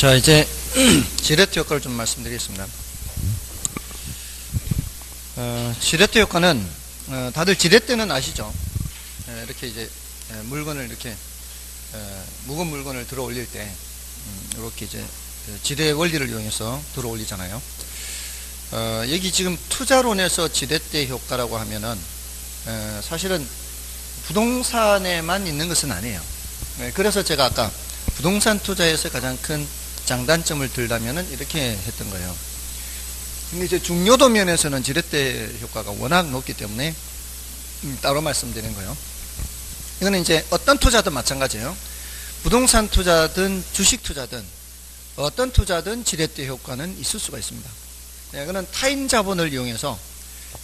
자, 이제 지레트 효과를 좀 말씀드리겠습니다. 지레트 효과는 다들 지렛대는 아시죠? 이렇게 이제 물건을 이렇게 무거운 물건을 들어 올릴 때 이렇게 이제 지뢰 원리를 이용해서 들어 올리잖아요. 여기 지금 투자론에서 지렛대 효과라고 하면은 사실은 부동산에만 있는 것은 아니에요. 그래서 제가 아까 부동산 투자에서 가장 큰 장단점을 들다면은 이렇게 했던 거예요. 근데 이제 중요도 면에서는 지렛대 효과가 워낙 높기 때문에 따로 말씀드리는 거예요. 이거는 이제 어떤 투자든 마찬가지예요. 부동산 투자든 주식 투자든 어떤 투자든 지렛대 효과는 있을 수가 있습니다. 이거는 타인 자본을 이용해서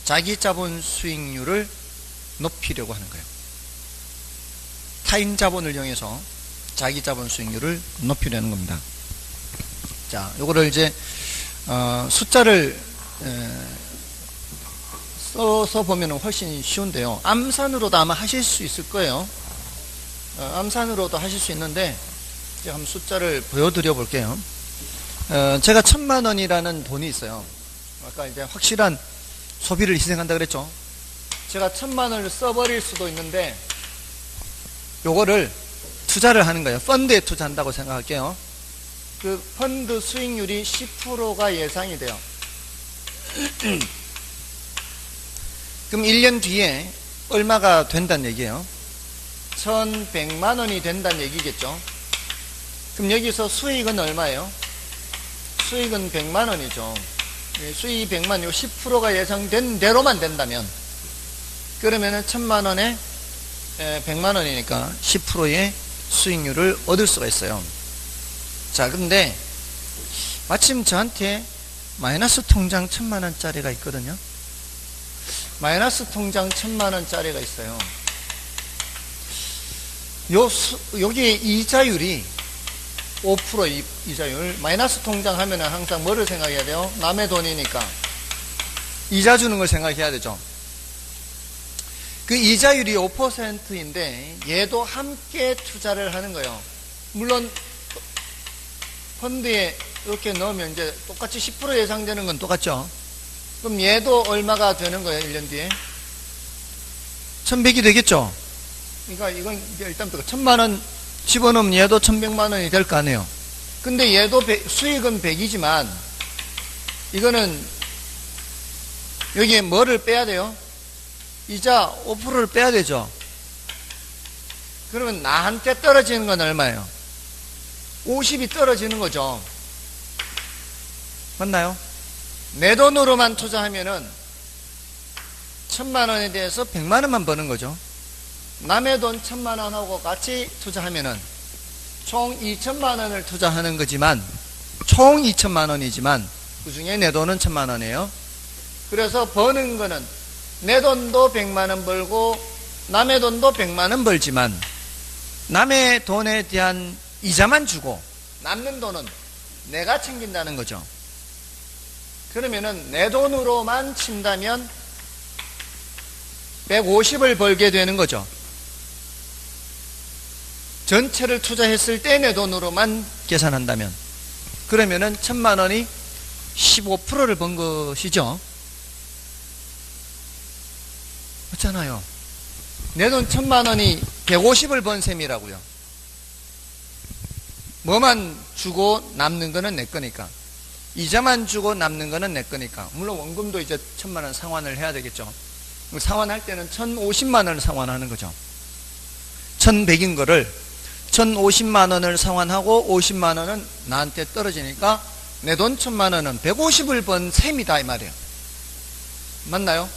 자기 자본 수익률을 높이려고 하는 거예요. 타인 자본을 이용해서 자기 자본 수익률을 높이려는 겁니다. 자, 요거를 이제 숫자를 써서 보면 훨씬 쉬운데요. 암산으로도 아마 하실 수 있을 거예요. 암산으로도 하실 수 있는데 제가 한번 숫자를 보여드려 볼게요. 제가 1000만 원이라는 돈이 있어요. 아까 이제 확실한 소비를 희생한다 그랬죠. 제가 1000만 원을 써버릴 수도 있는데 요거를 투자를 하는 거예요. 펀드에 투자한다고 생각할게요. 그 펀드 수익률이 10%가 예상이 돼요. 그럼 1년 뒤에 얼마가 된다는 얘기예요? 1100만 원이 된다는 얘기겠죠. 그럼 여기서 수익은 얼마예요? 수익은 100만 원이죠. 수익이 100만, 요 10%가 예상된 대로만 된다면 그러면은 1000만 원에 100만 원이니까 10%의 수익률을 얻을 수가 있어요. 자, 근데 마침 저한테 마이너스 통장 1000만 원짜리가 있거든요. 마이너스 통장 1000만 원짜리가 있어요. 여기에 이자율이 5% 이자율. 마이너스 통장 하면은 항상 뭐를 생각해야 돼요? 남의 돈이니까 이자 주는 걸 생각해야 되죠. 그 이자율이 5%인데 얘도 함께 투자를 하는 거예요. 물론 펀드에 이렇게 넣으면 이제 똑같이 10% 예상되는 건 똑같죠. 그럼 얘도 얼마가 되는 거예요? 1년 뒤에 1100이 되겠죠. 그러니까 이건 일단 1000만 원 집어넣으면 얘도 1100만 원이 될 거 아니에요. 근데 얘도 수익은 100이지만 이거는 여기에 뭐를 빼야 돼요? 이자 5%를 빼야 되죠. 그러면 나한테 떨어지는 건 얼마예요? 50이 떨어지는 거죠. 맞나요? 내 돈으로만 투자하면은 1000만 원에 대해서 100만 원만 버는 거죠. 남의 돈 1000만 원하고 같이 투자하면은 총 2000만 원을 투자하는 거지만 총 2000만 원이지만 그 중에 내 돈은 1000만 원이에요. 그래서 버는 거는 내 돈도 100만 원 벌고 남의 돈도 100만 원 벌지만 남의 돈에 대한 이자만 주고 남는 돈은 내가 챙긴다는 거죠. 그러면은 내 돈으로만 친다면 150을 벌게 되는 거죠. 전체를 투자했을 때 내 돈으로만 계산한다면 그러면은 1000만 원이 15%를 번 것이죠. 맞잖아요. 내 돈 1000만 원이 150을 번 셈이라고요. 뭐만 주고 남는 거는 내 거니까. 이자만 주고 남는 거는 내 거니까. 물론 원금도 이제 1000만 원 상환을 해야 되겠죠. 상환할 때는 1050만 원을 상환하는 거죠. 1100인 거를 1050만 원을 상환하고 50만 원은 나한테 떨어지니까 내 돈 1000만 원은 150을 번 셈이다 이 말이에요. 맞나요?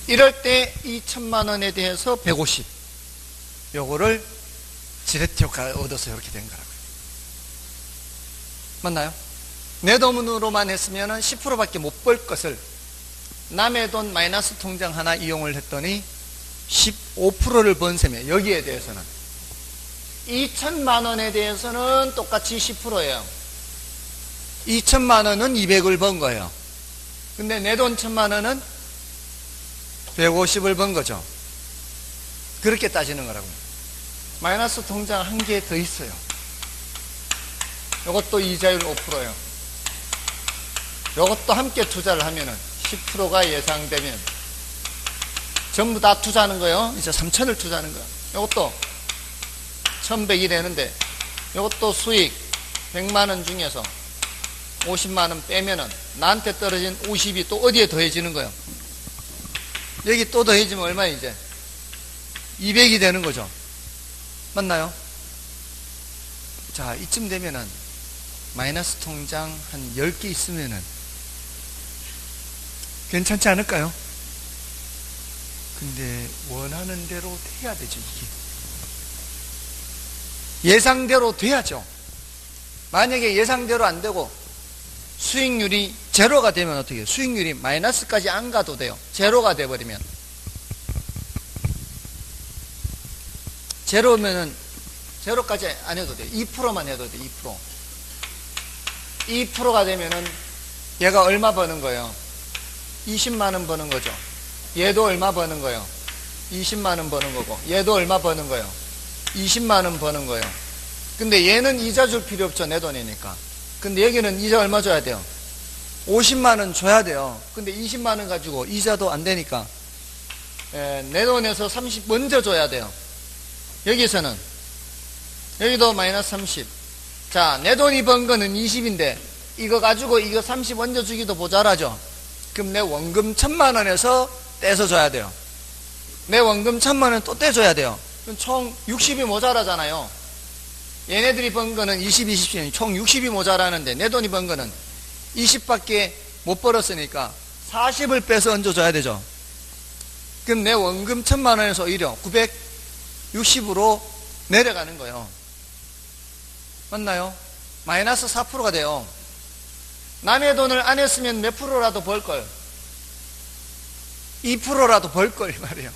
이럴 때 이 1000만 원에 대해서 150 요거를 지렛대 효과를 얻어서 이렇게 된 거라고요. 맞나요? 내 돈으로만 했으면 10%밖에 못 벌 것을 남의 돈 마이너스 통장 하나 이용을 했더니 15%를 번 셈이에요. 여기에 대해서는 2000만 원에 대해서는 똑같이 10%예요. 2000만 원은 200을 번 거예요. 근데 내 돈 1000만 원은 150을 번 거죠. 그렇게 따지는 거라고요. 마이너스 통장 한 개 더 있어요. 요것도 이자율 5%예요. 요것도 함께 투자를 하면은 10%가 예상되면 전부 다 투자하는 거예요. 이제 3천을 투자하는 거예요. 요것도 1100이 되는데 요것도 수익 100만원 중에서 50만원 빼면은 나한테 떨어진 50이 또 어디에 더해지는 거예요? 여기 또 더해지면 얼마야 이제? 200이 되는 거죠. 맞나요? 자, 이쯤 되면은 마이너스 통장 한 10개 있으면은 괜찮지 않을까요? 근데 원하는 대로 돼야 되죠, 이게. 예상대로 돼야죠. 만약에 예상대로 안 되고 수익률이 제로가 되면 어떻게 해요? 수익률이 마이너스까지 안 가도 돼요. 제로가 돼버리면. 제로면은 제로까지 안 해도 돼요. 2%만 해도 돼요. 2%. 2%가 되면은 얘가 얼마 버는 거예요? 20만원 버는 거죠. 얘도 얼마 버는 거예요? 20만원 버는 거고, 얘도 얼마 버는 거예요? 20만원 버는 거예요. 근데 얘는 이자 줄 필요 없죠. 내 돈이니까. 근데 여기는 이자 얼마 줘야 돼요? 50만원 줘야 돼요. 근데 20만원 가지고 이자도 안 되니까 내 돈에서 30 먼저 줘야 돼요. 여기서는 여기도 마이너스 30. 자, 내 돈이 번 거는 20인데 이거 가지고 이거 30 먼저 주기도 모자라죠. 그럼 내 원금 1000만원에서 떼서 줘야 돼요. 내 원금 1000만원 또 떼줘야 돼요. 그럼 총 60이 모자라잖아요. 얘네들이 번 거는 20, 20, 총 60이 모자라는데 내 돈이 번 거는 20밖에 못 벌었으니까 40을 빼서 얹어줘야 되죠. 그럼 내 원금 1000만원에서 오히려 960으로 내려가는 거예요. 맞나요? 마이너스 4%가 돼요. 남의 돈을 안 했으면 몇 프로라도 벌걸? 2%라도 벌걸 말이에요.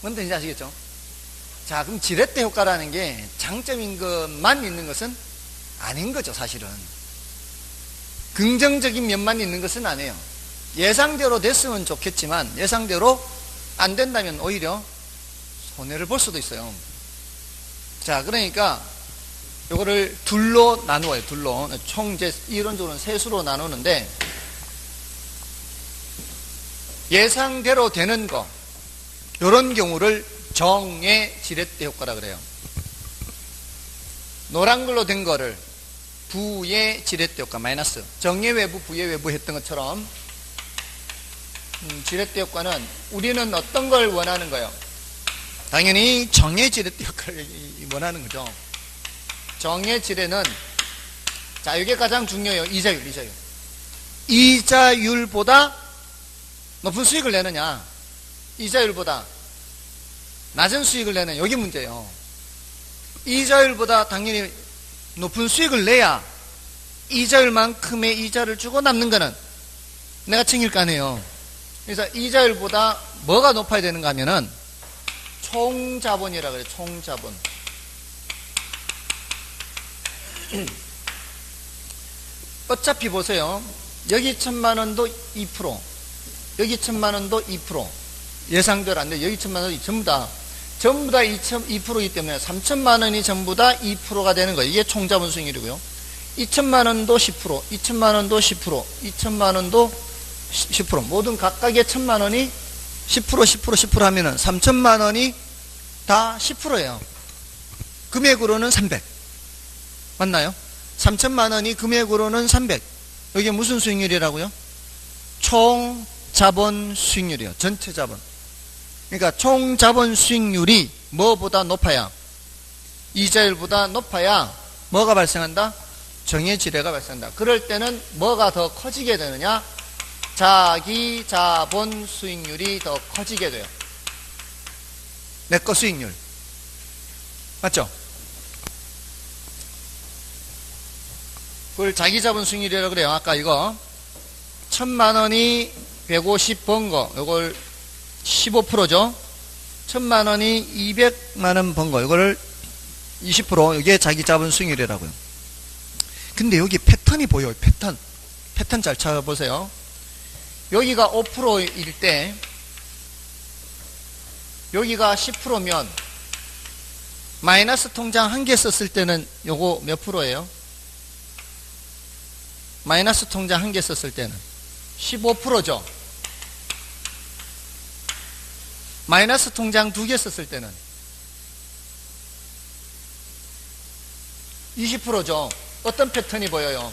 뭔 뜻인지 아시겠죠? 자, 그럼 지렛대 효과라는 게 장점인 것만 있는 것은 아닌 거죠, 사실은. 긍정적인 면만 있는 것은 아니에요. 예상대로 됐으면 좋겠지만 예상대로 안 된다면 오히려 손해를 볼 수도 있어요. 자, 그러니까 요거를 둘로 나누어요. 둘로. 총 이제 이론적으로는 세 수로 나누는데 예상대로 되는 거, 요런 경우를 정의 지렛대 효과라 그래요. 노란 걸로 된 거를 부의 지렛대 효과 마이너스, 정의 외부 부의 외부 했던 것처럼 지렛대 효과는 우리는 어떤 걸 원하는 거예요? 당연히 정의 지렛대 효과를 원하는 거죠. 정의 지렛는 자, 이게 가장 중요해요. 이자율. 이자율보다 높은 수익을 내느냐, 이자율보다 낮은 수익을 내는, 여기 문제예요. 이자율보다 당연히 높은 수익을 내야 이자율만큼의 이자를 주고 남는 거는 내가 챙길 거 아니에요. 그래서 이자율보다 뭐가 높아야 되는가 하면은 총자본이라 그래요. 총자본. 어차피 보세요. 여기 1000만원도 2%, 여기 1000만원도 2%. 예상대로 안 돼. 여기 1000만원이 전부 다 2%이기 때문에 3000만원이 전부 다 2%가 되는 거예요. 이게 총자본 수익률이고요. 2000만원도 10%, 2000만원도 10%, 2000만원도 10%. 모든 각각의 1000만원이 10% 하면은 3000만원이 다 10%예요. 금액으로는 300. 맞나요? 3000만원이 금액으로는 300. 이게 무슨 수익률이라고요? 총 자본 수익률이요. 전체 자본. 그러니까 총 자본 수익률이 뭐보다 높아야, 이자율보다 높아야 뭐가 발생한다? 정의 지뢰가 발생한다. 그럴 때는 뭐가 더 커지게 되느냐? 자기 자본 수익률이 더 커지게 돼요. 내 거 수익률. 맞죠? 그걸 자기 자본 수익률이라고 그래요. 아까 이거 1000만원이 150 번 거, 이걸 15%죠. 1000만원이 200만원 번 거, 이거를 20%, 이게 자기 자본 수익률이라고요. 근데 여기 패턴이 보여요. 패턴 잘 찾아보세요. 여기가 5%일 때 여기가 10%면 마이너스 통장 한 개 썼을 때는 요거 몇 프로예요? 마이너스 통장 한 개 썼을 때는 15%죠. 마이너스 통장 두 개 썼을 때는 20%죠. 어떤 패턴이 보여요?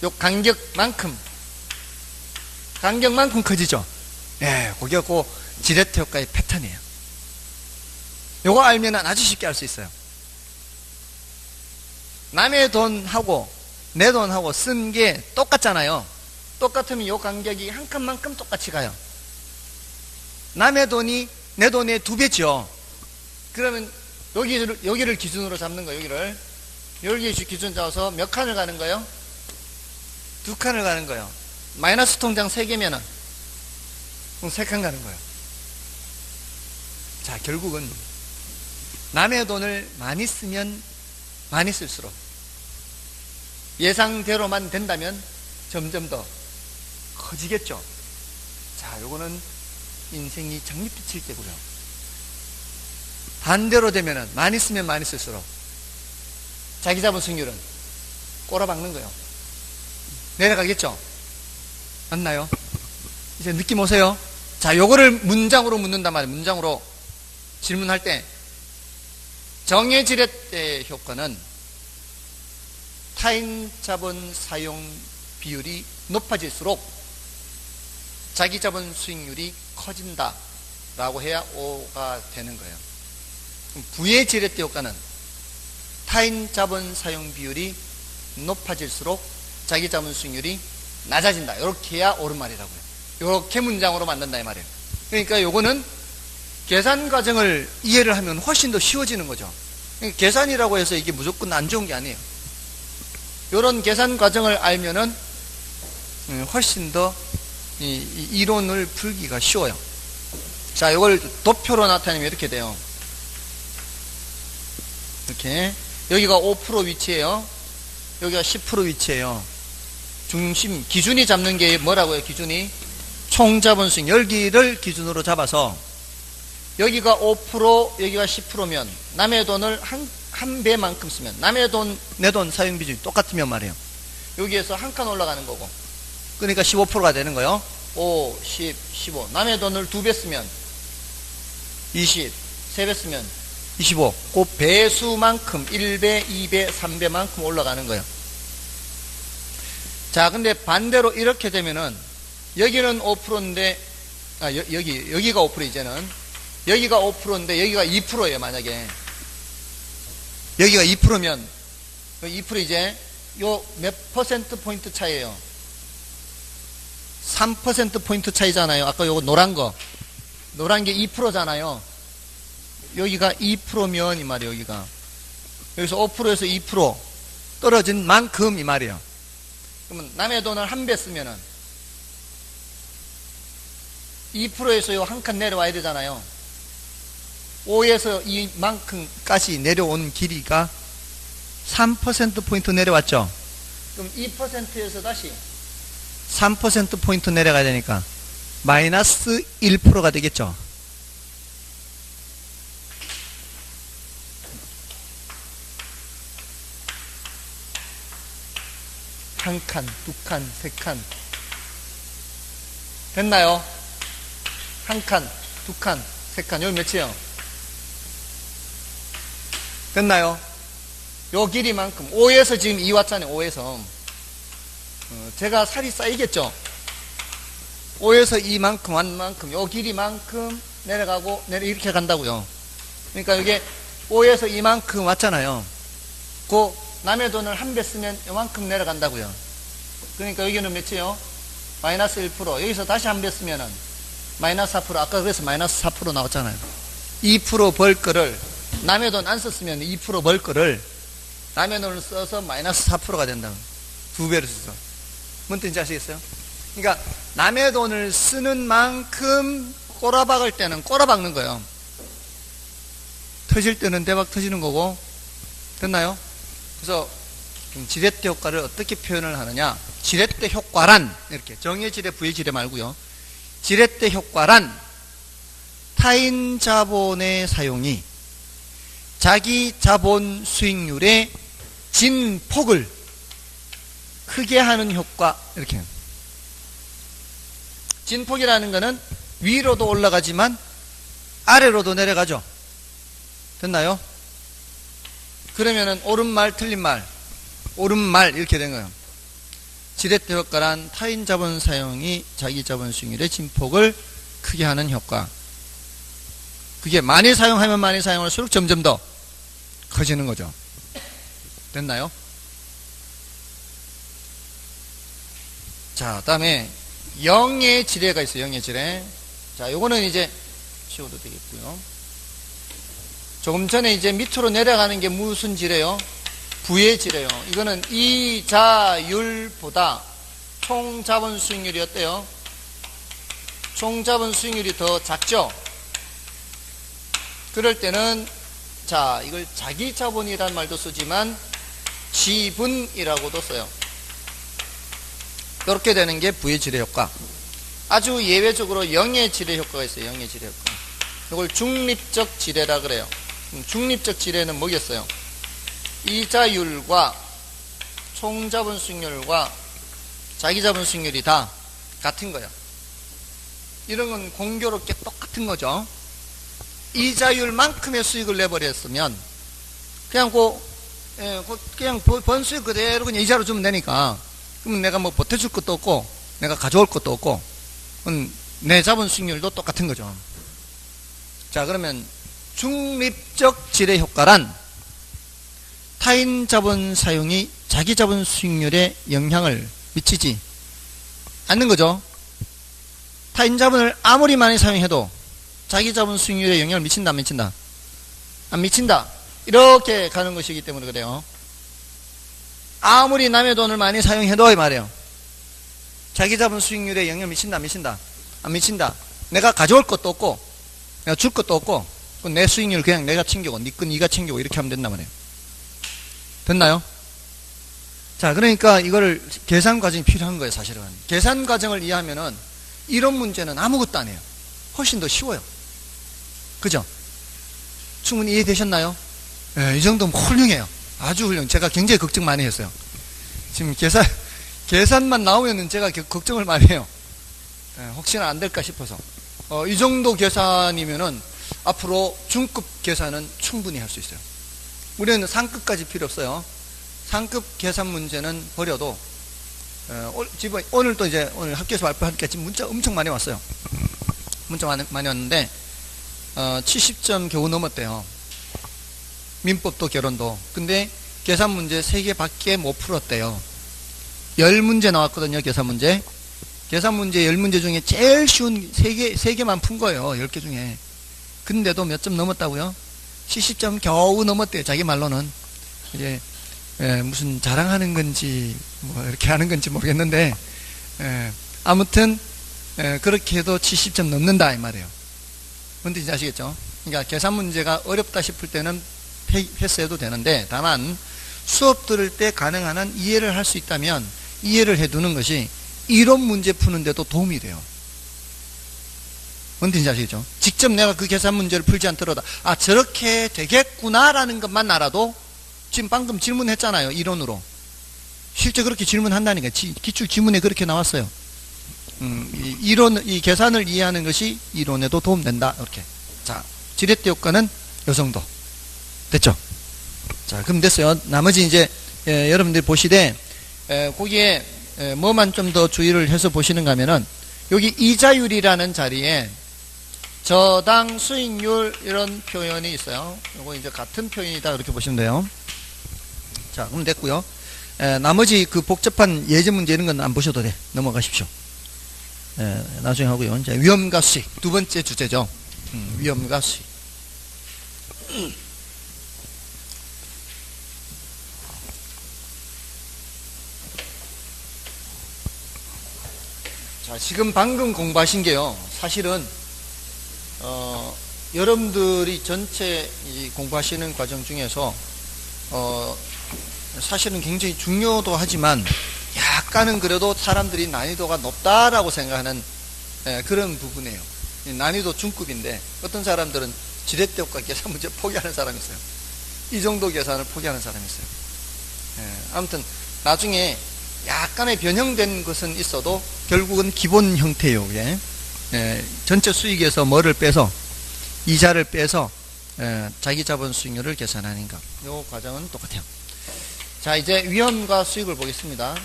요 간격만큼 커지죠. 예, 그게 그 지레트 효과의 패턴이에요. 요거 알면 아주 쉽게 알 수 있어요. 남의 돈하고 내 돈하고 쓴 게 똑같잖아요. 똑같으면 요 간격이 한 칸만큼 똑같이 가요. 남의 돈이 내 돈의 2배죠. 그러면 여기를 기준으로 잡는 거예요. 여기 기준 잡아서 몇 칸을 가는 거예요? 2칸을 가는 거예요. 마이너스 통장 3개면은 그럼 3칸 가는 거예요. 자, 결국은 남의 돈을 많이 쓰면 많이 쓸수록 예상대로만 된다면 점점 더 커지겠죠. 자, 요거는 인생이 장밋빛일 때고요. 반대로 되면은 많이 쓰면 많이 쓸수록 자기 자본 수익률은 꼬라박는 거예요. 내려가겠죠? 맞나요? 이제 느낌 오세요? 자, 요거를 문장으로 묻는단 말이에요. 문장으로 질문할 때 정해지렛대 효과는 타인 자본 사용 비율이 높아질수록 자기 자본 수익률이 커진다 라고 해야 O가 되는 거예요. 부의 지렛대 효과는 타인 자본 사용 비율이 높아질수록 자기 자본 수익률이 낮아진다. 이렇게 해야 옳은 말이라고요. 이렇게 문장으로 만든다 이 말이에요. 그러니까 요거는 계산 과정을 이해를 하면 훨씬 더 쉬워지는 거죠. 그러니까 계산이라고 해서 이게 무조건 안 좋은 게 아니에요. 이런 계산 과정을 알면은 훨씬 더 이론을 풀기가 쉬워요. 자, 이걸 도표로 나타내면 이렇게 돼요. 이렇게 여기가 5% 위치예요. 여기가 10% 위치예요. 중심 기준이 잡는 게 뭐라고요? 기준이 총자본수익 여기를 기준으로 잡아서 여기가 5% 여기가 10%면 남의 돈을 한 배만큼 쓰면 남의 돈 내 돈 사용 비중이 똑같으면 말이에요. 여기에서 한 칸 올라가는 거고 그러니까 15%가 되는 거예요. 5, 10, 15 남의 돈을 2배 쓰면 20 3배 쓰면 25 그 배수만큼 1배, 2배, 3배만큼 올라가는 거예요. 자, 근데 반대로 이렇게 되면은 여기는 5%인데 여기가 5% 이제는 여기가 5%인데 여기가 2%예요. 만약에 여기가 2%면 2% 이제 요 몇 퍼센트 포인트 차이예요? 3% 포인트 차이잖아요. 아까 요거 노란 게 2%잖아요. 여기가 2%면 이 말이에요. 여기서 5%에서 2% 떨어진 만큼 이 말이에요. 그러면 남의 돈을 한 배 쓰면은 2%에서 요 한 칸 내려와야 되잖아요. 5에서 이만큼까지 내려온 길이가 3%포인트 내려왔죠. 그럼 2%에서 다시 3%포인트 내려가야 되니까 마이너스 1%가 되겠죠. 한 칸, 두 칸, 세 칸. 됐나요? 한 칸, 두 칸, 세 칸. 여기 몇이에요? 됐나요? 요 길이만큼 5에서 지금 2 왔잖아요. 5에서 제가 살이 쌓이겠죠. 5에서 2만큼 한 만큼 요 길이만큼 내려가고 이렇게 간다고요. 그러니까 이게 5에서 2만큼 왔잖아요. 그 남의 돈을 한 배 쓰면 요만큼 내려간다고요. 그러니까 여기는 몇이에요? 마이너스 1%. 여기서 다시 한 배 쓰면은 마이너스 4%. 아까 그래서 마이너스 4% 나왔잖아요. 2% 벌 거를 남의 돈 안 썼으면 2% 벌 거를 남의 돈을 써서 마이너스 4%가 된다. 2배를 써서. 뭔 뜻인지 아시겠어요? 그러니까 남의 돈을 쓰는 만큼 꼬라박을 때는 꼬라박는 거예요. 터질 때는 대박 터지는 거고. 됐나요? 그래서 지렛대 효과를 어떻게 표현을 하느냐? 지렛대 효과란 이렇게 정의 지렛, 부의 지렛 말고요. 지렛대 효과란 타인 자본의 사용이 자기 자본 수익률의 진폭을 크게 하는 효과, 이렇게. 진폭이라는 것은 위로도 올라가지만 아래로도 내려가죠. 됐나요? 그러면은 옳은 말, 틀린 말, 옳은 말 이렇게 된 거예요. 지렛대 효과란 타인 자본 사용이 자기 자본 수익률의 진폭을 크게 하는 효과. 그게 많이 사용하면 많이 사용할수록 점점 더 커지는 거죠. 됐나요? 자, 다음에 영의 지뢰가 있어요. 영의 지뢰. 자, 요거는 이제 치워도 되겠고요. 조금 전에 이제 밑으로 내려가는 게 무슨 지뢰요? 부의 지뢰요. 이거는 이자율보다 총 자본 수익률이 어때요? 총 자본 수익률이 더 작죠? 그럴 때는 자, 이걸 자기 자본이란 말도 쓰지만 지분이라고도 써요. 이렇게 되는 게 부의 지뢰 효과. 아주 예외적으로 영의 지뢰 효과가 있어요. 영의 지뢰 효과. 이걸 중립적 지뢰라 그래요. 중립적 지뢰는 뭐겠어요? 이자율과 총자본 수익률과 자기자본 수익률이 다 같은 거예요. 이런 건 공교롭게 똑같은 거죠. 이자율만큼의 수익을 내버렸으면 그냥 그냥 번 수익 그대로 그냥 이자로 주면 되니까, 그러면 내가 뭐 보태줄 것도 없고 내가 가져올 것도 없고 내 자본 수익률도 똑같은 거죠. 자, 그러면 중립적 지뢰 효과란 타인 자본 사용이 자기 자본 수익률에 영향을 미치지 않는 거죠. 타인 자본을 아무리 많이 사용해도 자기 자본 수익률에 영향을 미친다, 안 미친다? 안 미친다. 이렇게 가는 것이기 때문에 그래요. 아무리 남의 돈을 많이 사용해도 이 말이에요. 자기 자본 수익률에 영향을 미친다, 안 미친다? 안 미친다. 내가 가져올 것도 없고 내가 줄 것도 없고 내 수익률 그냥 내가 챙기고 네 건 네가 챙기고 이렇게 하면 된단 말이에요. 됐나요? 자, 그러니까 이거를 계산 과정이 필요한 거예요. 사실은 계산 과정을 이해하면은 이런 문제는 아무것도 안 해요. 훨씬 더 쉬워요. 그죠? 충분히 이해되셨나요? 네, 이 정도면 훌륭해요. 아주 훌륭해요. 제가 굉장히 걱정 많이 했어요. 지금 계산만 나오면은 제가 걱정을 많이 해요. 네, 혹시나 안 될까 싶어서. 이 정도 계산이면은 앞으로 중급 계산은 충분히 할 수 있어요. 우리는 상급까지 필요 없어요. 상급 계산 문제는 버려도, 오늘 또 이제 오늘 학교에서 발표하니까 지금 문자 엄청 많이 왔어요. 문자 많이 왔는데, 70점 겨우 넘었대요. 민법도 결혼도. 근데 계산 문제 3개밖에 못 풀었대요. 10문제 나왔거든요, 계산 문제. 계산 문제 10문제 중에 제일 쉬운 3개만 푼 거예요, 10개 중에. 근데도 몇 점 넘었다고요? 70점 겨우 넘었대요, 자기 말로는. 이제, 무슨 자랑하는 건지, 뭐, 이렇게 하는 건지 모르겠는데, 아무튼, 그렇게 해도 70점 넘는다, 이 말이에요. 뭔지 이제 아시겠죠? 그러니까 계산 문제가 어렵다 싶을 때는 패스해도 되는데, 다만, 수업 들을 때 가능한 한 이해를 할 수 있다면, 이해를 해 두는 것이 이론 문제 푸는데도 도움이 돼요. 뭔지 아시겠죠? 직접 내가 그 계산 문제를 풀지 않더라도 저렇게 되겠구나라는 것만 알아도, 지금 방금 질문했잖아요, 이론으로. 실제 그렇게 질문한다니까. 기출 지문에 그렇게 나왔어요. 이 계산을 이해하는 것이 이론에도 도움된다, 이렇게. 자, 지렛대 효과는 요 정도 됐죠? 자, 그럼 됐어요. 나머지 이제 여러분들이 보시되, 거기에 뭐만 좀 더 주의를 해서 보시는가 하면은, 여기 이자율이라는 자리에 저당 수익률 이런 표현이 있어요. 이거 이제 같은 표현이다, 이렇게 보시면 돼요. 자, 그럼 됐고요. 나머지 그 복잡한 예제 문제 이런 건 안 보셔도 돼. 넘어가십시오. 나중에 하고요. 이제 위험과 수익, 두 번째 주제죠. 위험과 수익. 자, 지금 방금 공부하신 게요, 사실은 여러분들이 전체 이 공부하시는 과정 중에서 사실은 굉장히 중요도 하지만 약간은 그래도 사람들이 난이도가 높다라고 생각하는 그런 부분이에요. 난이도 중급인데 어떤 사람들은 지렛대 효과 계산 문제 포기하는 사람이 있어요. 이 정도 계산을 포기하는 사람이 있어요. 아무튼 나중에 약간의 변형된 것은 있어도 결국은 기본 형태예요. 전체 수익에서 뭐를 빼서 이자를 빼서 자기 자본 수익률을 계산하는 것. 이 과정은 똑같아요. 자, 이제 위험과 수익을 보겠습니다.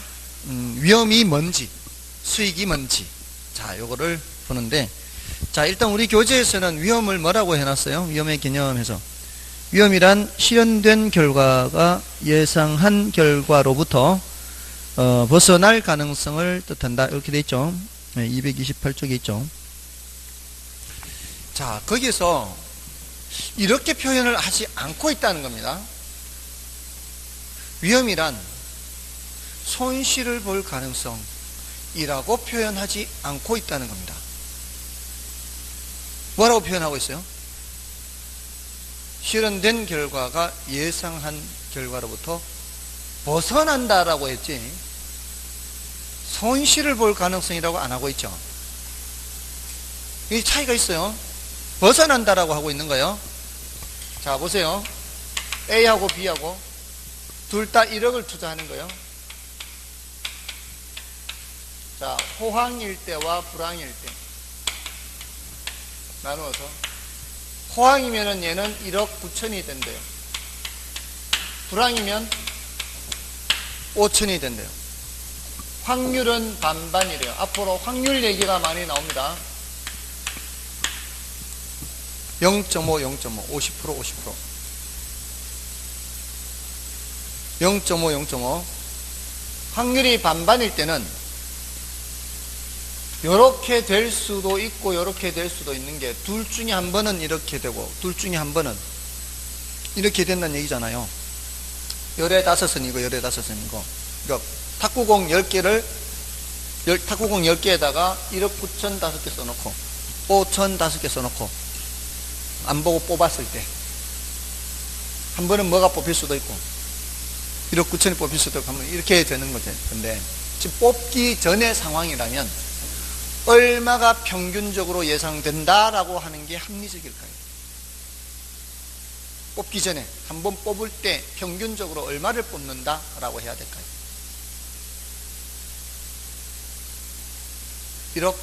위험이 뭔지, 수익이 뭔지. 자, 요거를 보는데, 자, 일단 우리 교재에서는 위험을 뭐라고 해놨어요? 위험의 개념에서. 위험이란 실현된 결과가 예상한 결과로부터 벗어날 가능성을 뜻한다. 이렇게 돼 있죠. 228쪽에 있죠. 자, 거기서 이렇게 표현을 하지 않고 있다는 겁니다. 위험이란 손실을 볼 가능성이라고 표현하지 않고 있다는 겁니다. 뭐라고 표현하고 있어요? 실현된 결과가 예상한 결과로부터 벗어난다라고 했지, 손실을 볼 가능성이라고 안 하고 있죠. 이 차이가 있어요. 벗어난다라고 하고 있는 거예요. 자, 보세요. A하고 B하고 둘 다 1억을 투자하는 거예요. 자, 호황일 때와 불황일 때 나누어서, 호황이면은 얘는 1억 9천이 된대요. 불황이면 5천이 된대요. 확률은 반반이래요. 앞으로 확률 얘기가 많이 나옵니다. 0.5, 0.5, 50%, 50%. 0.5, 0.5. 확률이 반반일 때는 요렇게 될 수도 있고 요렇게 될 수도 있는 게, 둘 중에 한 번은 이렇게 되고 둘 중에 한 번은 이렇게 된다는 얘기잖아요. 열에 5선이고 열에 5선이고. 그러니까 탁구공 10개를 탁구공 10개에다가 1억 9천 5개 써놓고 5천 5개 써놓고 안 보고 뽑았을 때 한 번은 뭐가 뽑힐 수도 있고 1억 9천이 뽑힐 수도 있고 한번 이렇게 되는 거죠. 근데 지금 뽑기 전의 상황이라면 얼마가 평균적으로 예상된다라고 하는 게 합리적일까요? 뽑기 전에 한 번 뽑을 때 평균적으로 얼마를 뽑는다라고 해야 될까요? 1억?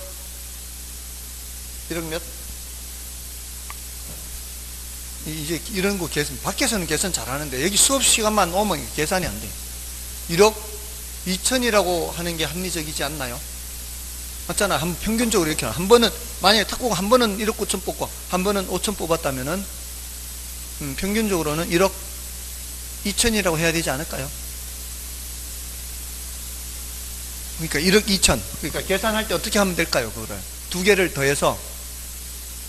1억 몇? 이제 이런 거 계산, 밖에서는 계산 잘하는데 여기 수업 시간만 오면 계산이 안 돼요. 1억 2천이라고 하는 게 합리적이지 않나요? 맞잖아. 한 평균적으로 이렇게 한 번은, 만약에 탁구가 한 번은 1억 9천 뽑고 한 번은 5천 뽑았다면은 평균적으로는 1억 2천이라고 해야 되지 않을까요? 그러니까 1억 2천. 그러니까 계산할 때 어떻게 하면 될까요? 그거를 두 개를 더해서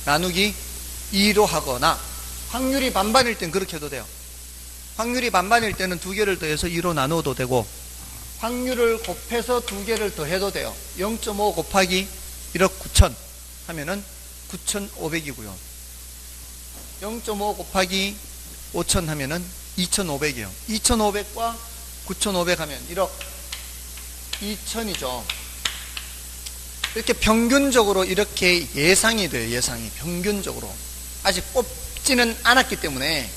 나누기 2로 하거나, 확률이 반반일 땐 그렇게 해도 돼요. 확률이 반반일 때는 두 개를 더해서 2로 나누어도 되고, 확률을 곱해서 두 개를 더해도 돼요. 0.5 곱하기 1억 9천 하면은 9,500이고요. 0.5 곱하기 5천 하면은 2,500이에요. 2,500과 9,500 하면 1억 2천이죠. 이렇게 평균적으로 이렇게 예상이 돼요. 예상이 평균적으로. 아직 뽑지는 않았기 때문에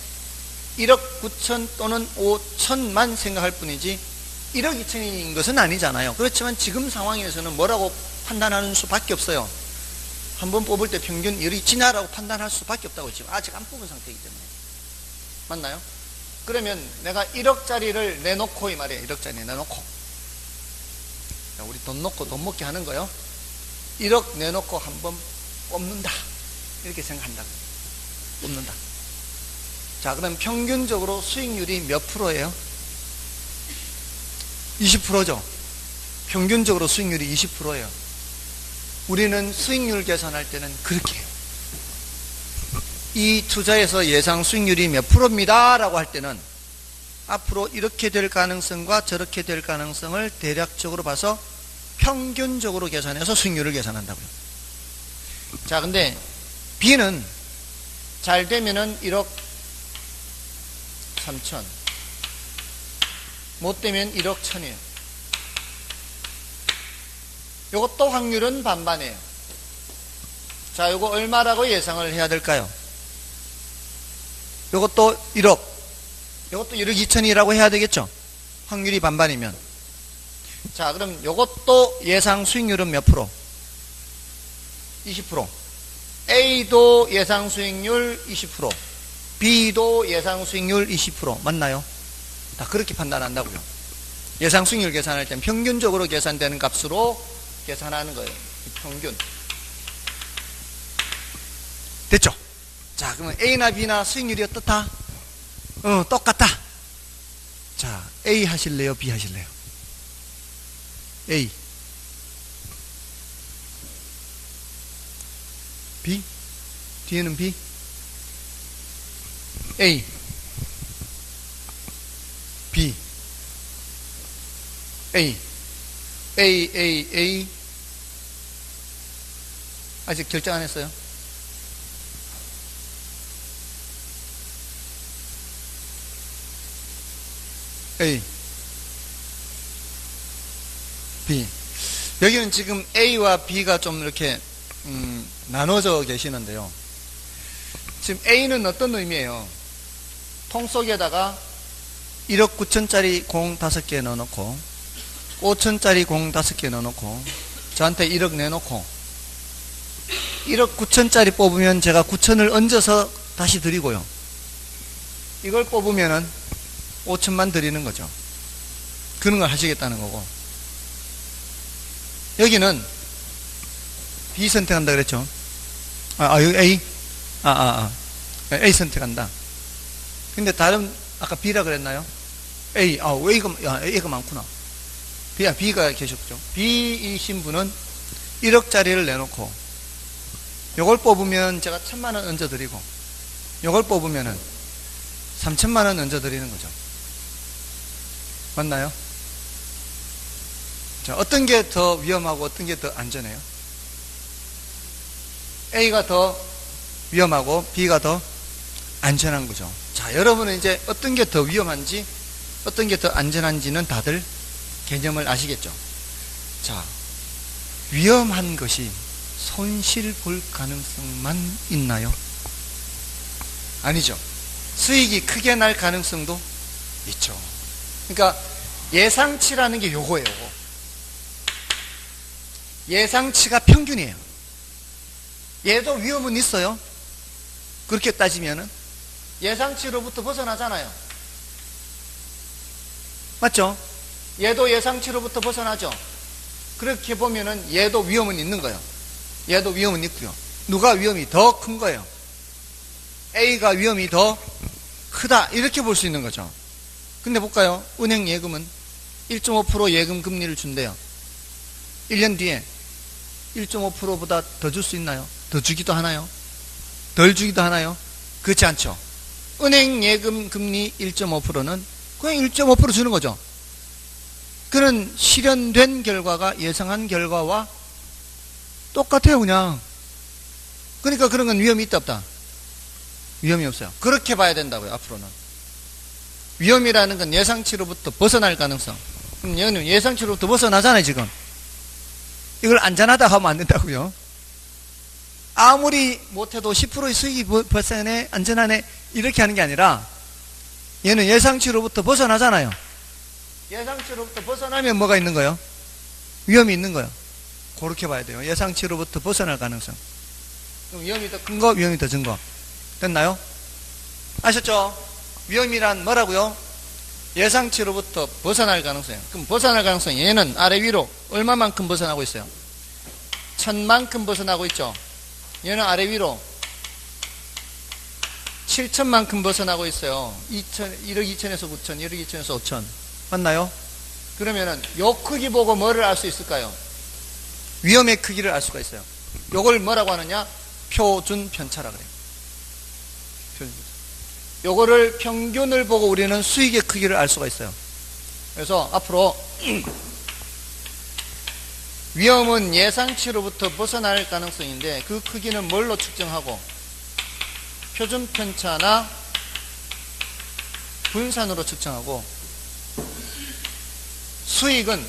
1억 9천 또는 5천만 생각할 뿐이지 1억 2천인 것은 아니잖아요. 그렇지만 지금 상황에서는 뭐라고 판단하는 수밖에 없어요. 한번 뽑을 때 평균 1억 2천이라고 판단할 수밖에 없다고. 지금 아직 안 뽑은 상태이기 때문에. 맞나요? 그러면 내가 1억짜리를 내놓고, 이 말이에요. 1억짜리 내놓고, 우리 돈 놓고 돈 먹게 하는 거요. 1억 내놓고 한번 뽑는다, 이렇게 생각한다. 뽑는다. 자, 그럼 평균적으로 수익률이 몇 프로예요? 20%죠. 평균적으로 수익률이 20%예요. 우리는 수익률 계산할 때는 그렇게 해요. 이 투자에서 예상 수익률이 몇 프로입니다 라고 할 때는 앞으로 이렇게 될 가능성과 저렇게 될 가능성을 대략적으로 봐서 평균적으로 계산해서 수익률을 계산한다고요. 자, 근데 B는 잘 되면은 1억 3천, 못 되면 1억 1천이에요. 요것도 확률은 반반이에요. 자, 요거 얼마라고 예상을 해야 될까요? 요것도 1억, 이것도 1억 2천이라고 해야 되겠죠? 확률이 반반이면. 자, 그럼 이것도 예상 수익률은 몇 프로? 20%. A도 예상 수익률 20%, B도 예상 수익률 20%. 맞나요? 다 그렇게 판단한다고요. 예상 수익률 계산할 땐 평균적으로 계산되는 값으로 계산하는 거예요. 평균. 됐죠? 자, 그러면 A나 B나 수익률이 어떻다? 똑같다. 자, A 하실래요? B 하실래요? A. B? 뒤에는 B? A. B. A. A. 아직 결정 안 했어요? A. B. 여기는 지금 A와 B가 좀 이렇게 나눠져 계시는데요. 지금 A는 어떤 의미예요? 통 속에다가 1억 9천짜리 공 5개 넣어놓고 5천짜리 공 5개 넣어놓고 저한테 1억 내놓고 1억 9천짜리 뽑으면 제가 9천을 얹어서 다시 드리고요. 이걸 뽑으면은 5천만 드리는 거죠. 그런 걸 하시겠다는 거고, 여기는 B 선택한다 그랬죠. 여기 A? A 선택한다. 근데 다른, 아까 B라 그랬나요? A. A가 많구나. B가 계셨죠. B이신 분은 1억짜리를 내놓고, 요걸 뽑으면 제가 1,000만원 얹어드리고, 요걸 뽑으면은 3,000만원 얹어드리는 거죠. 맞나요? 자, 어떤 게 더 위험하고 어떤 게 더 안전해요? A가 더 위험하고 B가 더 안전한 거죠. 자, 여러분은 이제 어떤 게 더 위험한지 어떤 게 더 안전한지는 다들 개념을 아시겠죠? 자, 위험한 것이 손실 볼 가능성만 있나요? 아니죠. 수익이 크게 날 가능성도 있죠. 그러니까 예상치라는 게 요거예요. 예상치가 평균이에요. 얘도 위험은 있어요. 그렇게 따지면은 예상치로부터 벗어나잖아요. 맞죠? 얘도 예상치로부터 벗어나죠. 그렇게 보면은 얘도 위험은 있는 거예요. 얘도 위험은 있고요. 누가 위험이 더 큰 거예요? A가 위험이 더 크다, 이렇게 볼 수 있는 거죠. 근데 볼까요? 은행 예금은 1.5% 예금 금리를 준대요. 1년 뒤에 1.5%보다 더 줄 수 있나요? 더 주기도 하나요? 덜 주기도 하나요? 그렇지 않죠. 은행 예금 금리 1.5%는 그냥 1.5% 주는 거죠. 그는 실현된 결과가 예상한 결과와 똑같아요, 그냥. 그러니까 그런 건 위험이 있다, 없다? 위험이 없어요. 그렇게 봐야 된다고요, 앞으로는. 위험이라는 건 예상치로부터 벗어날 가능성. 그럼 얘는 예상치로부터 벗어나잖아요, 지금. 이걸 안전하다 하면 안 된다고요. 아무리 못해도 10%의 수익이 발생하네, 안전하네, 이렇게 하는 게 아니라 얘는 예상치로부터 벗어나잖아요. 예상치로부터 벗어나면 뭐가 있는 거예요? 위험이 있는 거예요. 그렇게 봐야 돼요. 예상치로부터 벗어날 가능성. 그럼 위험이 더 큰 거, 위험이 더 준 거. 됐나요? 아셨죠? 위험이란 뭐라고요? 예상치로부터 벗어날 가능성. 그럼 벗어날 가능성, 얘는 아래 위로 얼마만큼 벗어나고 있어요? 1,000만큼 벗어나고 있죠. 얘는 아래 위로 7천만큼 벗어나고 있어요. 1억 2천에서 9천, 1억 2천에서 5천. 맞나요? 그러면은 요 크기 보고 뭐를 알 수 있을까요? 위험의 크기를 알 수가 있어요. 요걸 뭐라고 하느냐? 표준 편차라 그래요. 요거를 평균을 보고 우리는 수익의 크기를 알 수가 있어요. 그래서 앞으로 위험은 예상치로부터 벗어날 가능성인데 그 크기는 뭘로 측정하고? 표준 편차나 분산으로 측정하고, 수익은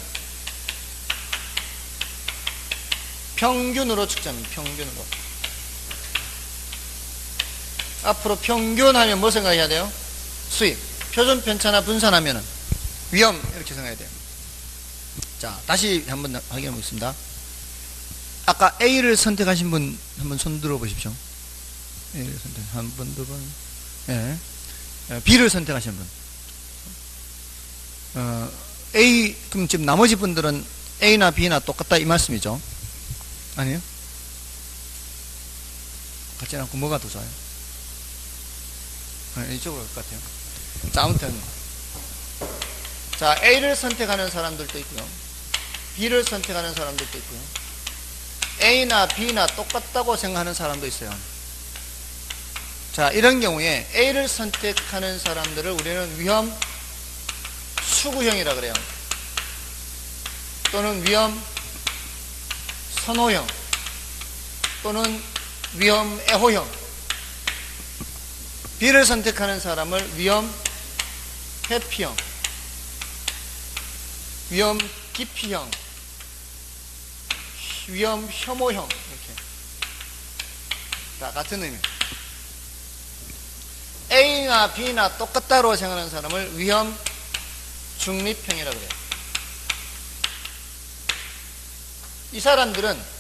평균으로 측정합니다. 평균으로. 앞으로 평균하면 뭐 생각해야 돼요? 수익. 표준 편차나 분산하면은 위험 이렇게 생각해야 돼요. 자, 다시 한번 확인해 보겠습니다. 아까 A를 선택하신 분 한번 손 들어 보십시오. A를 선택 한 번, 두 번. 예. B를 선택하신 분. A 그럼 지금 나머지 분들은 A나 B나 똑같다 이 말씀이죠? 아니에요? 같지 않고 뭐가 더 좋아요? 이쪽으로 갈 것 같아요. 자, 아무튼 자, A를 선택하는 사람들도 있고요, B를 선택하는 사람들도 있고요, A나 B나 똑같다고 생각하는 사람도 있어요. 자, 이런 경우에 A를 선택하는 사람들을 우리는 위험 수구형이라 그래요. 또는 위험 선호형, 또는 위험 애호형. B를 선택하는 사람을 위험 회피형, 위험 기피형, 위험 혐오형, 이렇게 다 같은 의미. A나 B나 똑같다고 생각하는 사람을 위험 중립형이라 그래요. 이 사람들은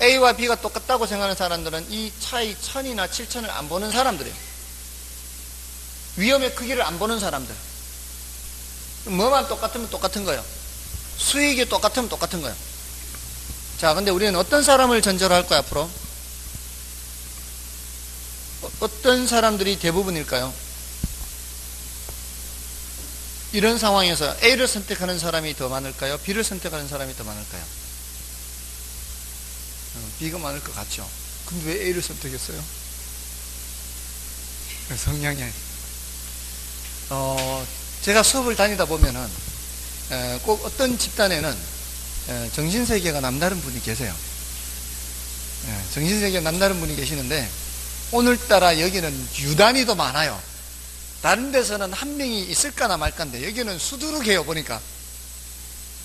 A와 B가 똑같다고 생각하는 사람들은 이 차이 1000이나 7000을 안 보는 사람들이에요. 위험의 크기를 안 보는 사람들. 뭐만 똑같으면 똑같은 거예요. 수익이 똑같으면 똑같은 거예요. 자, 근데 우리는 어떤 사람을 전제로 할 거야, 앞으로? 어떤 사람들이 대부분일까요? 이런 상황에서 A를 선택하는 사람이 더 많을까요? B를 선택하는 사람이 더 많을까요? B가 많을 것 같죠. 근데 왜 A를 선택했어요? 성향이. 제가 수업을 다니다 보면은 꼭 어떤 집단에는 정신세계가 남다른 분이 계세요. 정신세계가 남다른 분이 계시는데 오늘따라 여기는 유단위도 많아요. 다른 데서는 한 명이 있을까나 말까인데 여기는 수두룩해요. 보니까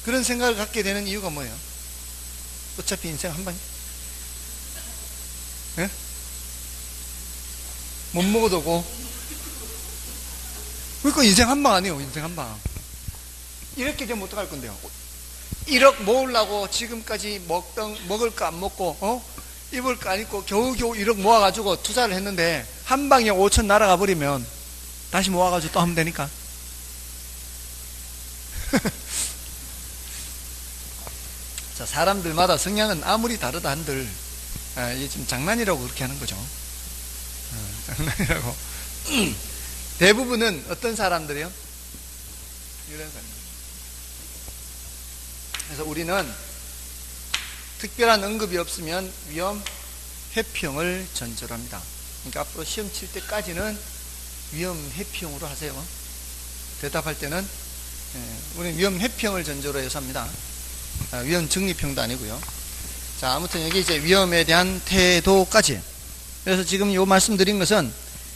그런 생각을 갖게 되는 이유가 뭐예요? 어차피 인생 한 방, 예? 못 먹어도 고. 그러니까 인생 한 방 아니에요. 인생 한 방. 이렇게 되면 어떡할 건데요? 1억 모으려고 지금까지 먹을 거 안 먹고 입을 거 안 입고 겨우겨우 1억 모아가지고 투자를 했는데 한 방에 5천 날아가 버리면 다시 모아가지고 또 하면 되니까. 자, 사람들마다 성향은 아무리 다르다 한들 이게 좀 장난이라고 그렇게 하는 거죠. 장난이라고. 대부분은 어떤 사람들이요? 이런 사람. 그래서 우리는 특별한 언급이 없으면 위험 회피형을 전제로 합니다. 그러니까 앞으로 시험 칠 때까지는 위험 회피형으로 하세요. 대답할 때는 우리는 위험 회피형을 전제로 해서 합니다. 위험 중립형도 아니고요. 자, 아무튼 여기 이제 위험에 대한 태도까지. 그래서 지금 요 말씀드린 것은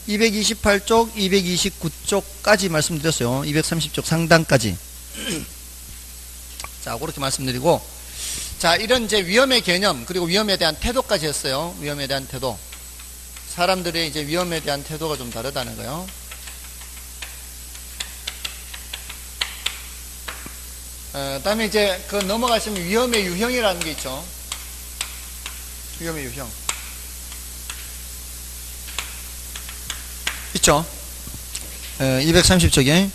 228쪽, 229쪽까지 말씀드렸어요. 230쪽 상단까지. 자, 그렇게 말씀드리고, 자, 이런 이제 위험의 개념, 그리고 위험에 대한 태도까지 했어요. 위험에 대한 태도. 사람들의 이제 위험에 대한 태도가 좀 다르다는 거예요. 다음에 이제 그 넘어가시면 위험의 유형이라는 게 있죠. 위험의 유형. 있죠. 230쪽에.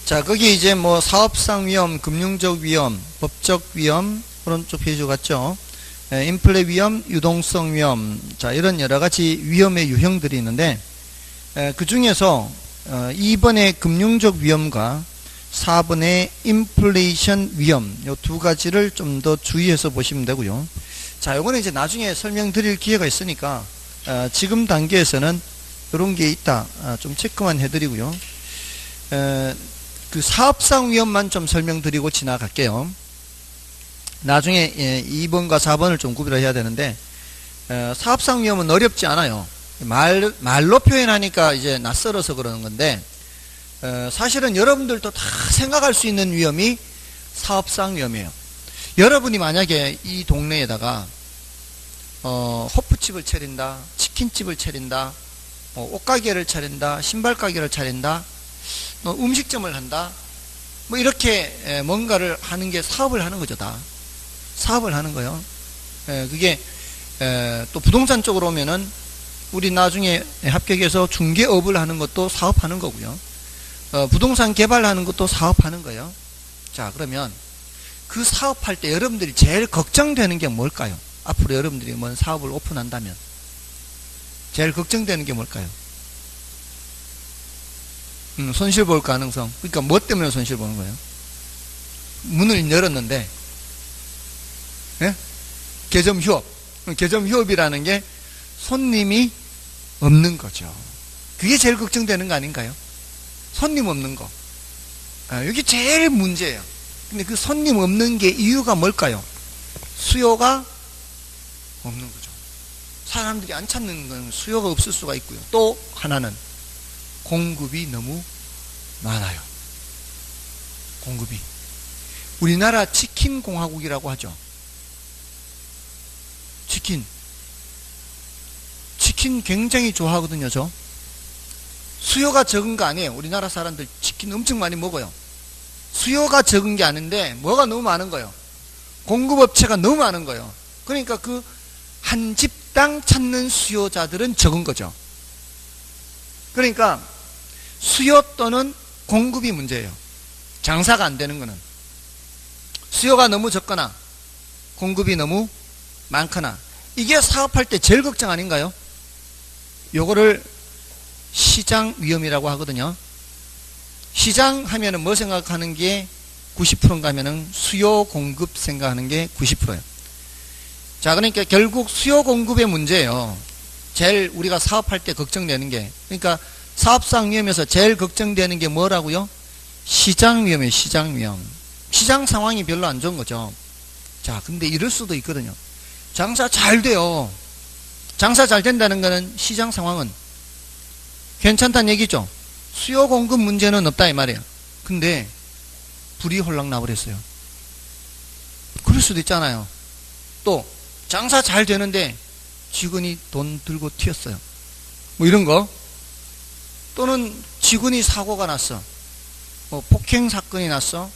자, 거기 이제 뭐 사업상 위험, 금융적 위험, 법적 위험, 오른쪽 페이지 같죠. 인플레 위험, 유동성 위험. 자, 이런 여러 가지 위험의 유형들이 있는데, 그 중에서 2번의 금융적 위험과 4번의 인플레이션 위험, 요 두 가지를 좀 더 주의해서 보시면 되고요. 자, 요거는 이제 나중에 설명드릴 기회가 있으니까, 지금 단계에서는 이런 게 있다. 좀 체크만 해드리고요. 그 사업상 위험만 좀 설명드리고 지나갈게요. 나중에 2번과 4번을 좀 구별을 해야 되는데, 사업상 위험은 어렵지 않아요. 말로 표현하니까 이제 낯설어서 그러는 건데, 사실은 여러분들도 다 생각할 수 있는 위험이 사업상 위험이에요. 여러분이 만약에 이 동네에다가 호프집을 차린다, 치킨집을 차린다, 뭐 옷가게를 차린다, 신발 가게를 차린다, 뭐 음식점을 한다, 뭐 이렇게 뭔가를 하는 게 사업을 하는 거죠. 다 사업을 하는 거예요. 그게 또 부동산 쪽으로 오면은 우리 나중에 합격해서 중개업을 하는 것도 사업하는 거고요. 부동산 개발하는 것도 사업하는 거예요. 자, 그러면 그 사업할 때 여러분들이 제일 걱정되는 게 뭘까요? 앞으로 여러분들이 뭔 사업을 오픈한다면 제일 걱정되는 게 뭘까요? 손실 볼 가능성. 그러니까 뭐 때문에 손실 보는 거예요? 문을 열었는데, 예? 개점 휴업. 개점 휴업이라는 게 손님이 없는 거죠. 그게 제일 걱정되는 거 아닌가요? 손님 없는 거. 이게 제일 문제예요. 근데 그 손님 없는 게 이유가 뭘까요? 수요가 없는 거죠. 사람들이 안 찾는 건 수요가 없을 수가 있고요. 또 하나는 공급이 너무 많아요. 공급이. 우리나라 치킨 공화국이라고 하죠. 치킨 굉장히 좋아하거든요. 저 수요가 적은 거 아니에요. 우리나라 사람들 치킨 엄청 많이 먹어요. 수요가 적은 게 아닌데 뭐가 너무 많은 거예요. 공급업체가 너무 많은 거예요. 그러니까 그 한 집당 찾는 수요자들은 적은 거죠. 그러니까 수요 또는 공급이 문제예요. 장사가 안 되는 거는 수요가 너무 적거나 공급이 너무 많거나, 이게 사업할 때 제일 걱정 아닌가요? 요거를 시장 위험이라고 하거든요. 시장 하면은 뭐 생각하는 게 90%인가 하면은 수요 공급 생각하는 게 90%예요. 자, 그러니까 결국 수요 공급의 문제예요. 제일 우리가 사업할 때 걱정되는 게. 그러니까 사업상 위험에서 제일 걱정되는 게 뭐라고요? 시장 위험이에요. 시장 위험. 시장 상황이 별로 안 좋은 거죠. 자, 근데 이럴 수도 있거든요. 장사 잘 돼요. 장사 잘 된다는 거는 시장 상황은 괜찮다는 얘기죠. 수요 공급 문제는 없다 이 말이에요. 근데 불이 홀랑 나버렸어요. 그럴 수도 있잖아요. 또 장사 잘 되는데 직원이 돈 들고 튀었어요. 뭐 이런 거. 또는 직원이 사고가 났어. 뭐 폭행 사건이 났어.